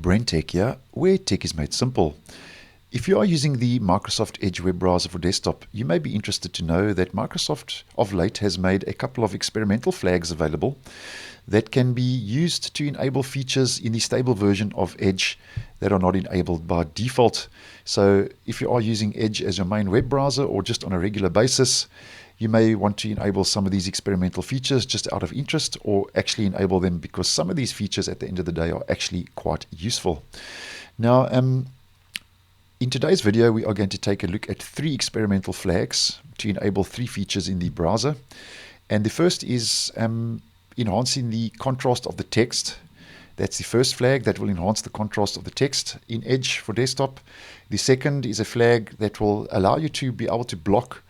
BrenTech here, where tech is made simple. If you are using the Microsoft Edge web browser for desktop, you may be interested to know that Microsoft of late has made a couple of experimental flags available that can be used to enable features in the stable version of Edge that are not enabled by default. So if you are using Edge as your main web browser or just on a regular basis, you may want to enable some of these experimental features just out of interest, or actually enable them because some of these features at the end of the day are actually quite useful. Now, in today's video, we are going to take a look at 3 experimental flags to enable 3 features in the browser. And the first is enhancing the contrast of the text. That's the first flag that will enhance the contrast of the text in Edge for desktop. The second is a flag that will allow you to be able to block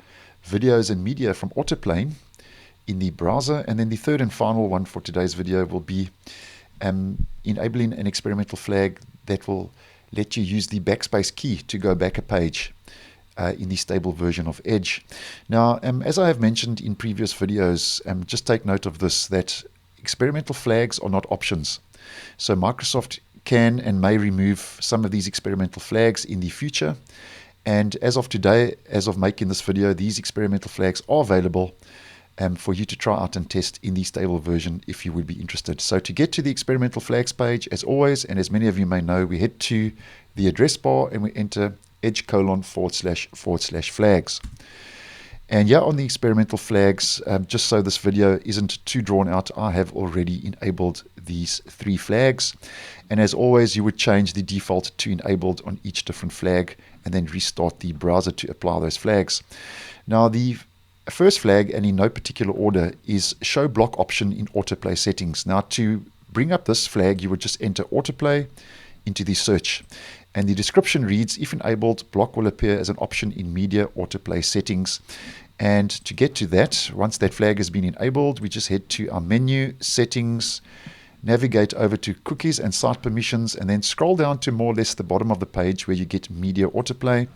videos and media from autoplaying in the browser. And then the third and final one for today's video will be enabling an experimental flag that will let you use the Backspace key to go back a page in the stable version of Edge. Now, as I have mentioned in previous videos, just take note of this, that experimental flags are not options. So Microsoft can and may remove some of these experimental flags in the future. And as of today, as of making this video, these experimental flags are available for you to try out and test in the stable version if you would be interested. So to get to the experimental flags page, as always, and as many of you may know, we head to the address bar and we enter edge://flags. And yeah, on the experimental flags, just so this video isn't too drawn out, I have already enabled these 3 flags. And as always, you would change the default to enabled on each different flag and then restart the browser to apply those flags. Now, the first flag, and in no particular order, is show block option in autoplay settings. Now, to bring up this flag, you would just enter autoplay into the search. And the description reads, if enabled, block will appear as an option in media autoplay settings. And to get to that, once that flag has been enabled, we just head to our menu, settings, navigate over to cookies and site permissions, and then scroll down to more or less the bottom of the page where you get media autoplay.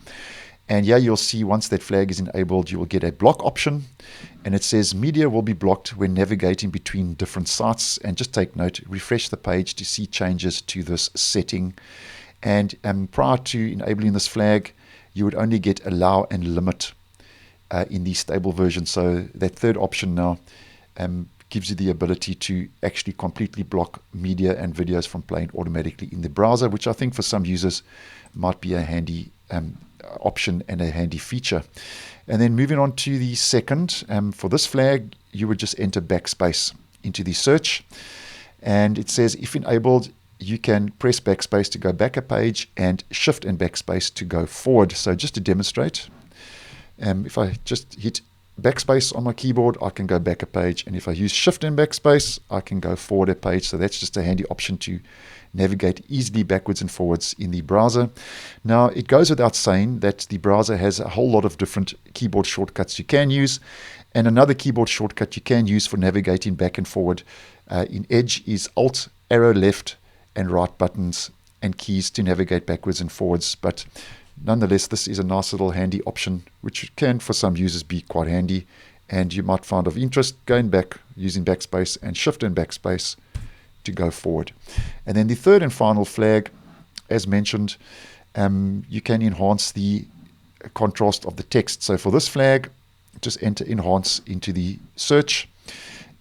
And yeah, you'll see once that flag is enabled, you will get a block option. And it says media will be blocked when navigating between different sites. And just take note, refresh the page to see changes to this setting. And prior to enabling this flag, you would only get allow and limit in the stable version. So that third option now gives you the ability to actually completely block media and videos from playing automatically in the browser, which I think for some users might be a handy option and a handy feature. And then moving on to the second, for this flag, you would just enter Backspace into the search. And it says, if enabled, you can press Backspace to go back a page and Shift and Backspace to go forward. So just to demonstrate, if I just hit Backspace on my keyboard, I can go back a page. And if I use Shift and Backspace, I can go forward a page. So that's just a handy option to navigate easily backwards and forwards in the browser. Now, it goes without saying that the browser has a whole lot of different keyboard shortcuts you can use. And another keyboard shortcut you can use for navigating back and forward in Edge is Alt, arrow left, and right buttons and keys to navigate backwards and forwards. But nonetheless, this is a nice little handy option, which can for some users be quite handy, and you might find of interest going back using Backspace and Shift and Backspace to go forward. And then the third and final flag, as mentioned, you can enhance the contrast of the text. So for this flag, just enter enhance into the search,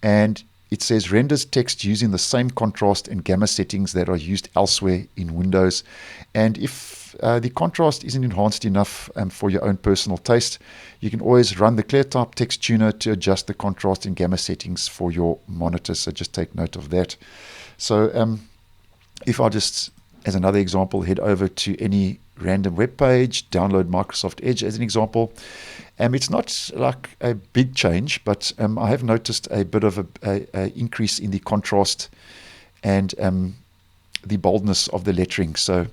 and it says renders text using the same contrast and gamma settings that are used elsewhere in Windows. And if the contrast isn't enhanced enough for your own personal taste, you can always run the ClearType text tuner to adjust the contrast and gamma settings for your monitor. So just take note of that. So if I just, as another example, head over to any random web page, download Microsoft Edge as an example. It's not like a big change, but I have noticed a bit of a increase in the contrast and the boldness of the lettering. So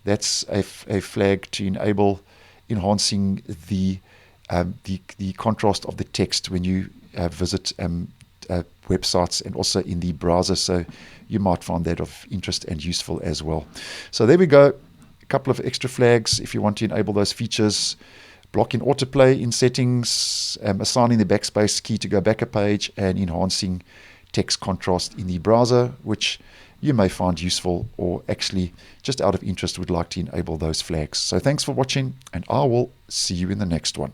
that's a flag to enable enhancing the contrast of the text when you visit websites and also in the browser. So you might find that of interest and useful as well. So there we go. A couple of extra flags if you want to enable those features. Blocking autoplay in settings, assigning the Backspace key to go back a page, and enhancing text contrast in the browser, which you may find useful, or actually just out of interest would like to enable those flags. So thanks for watching, and I will see you in the next one.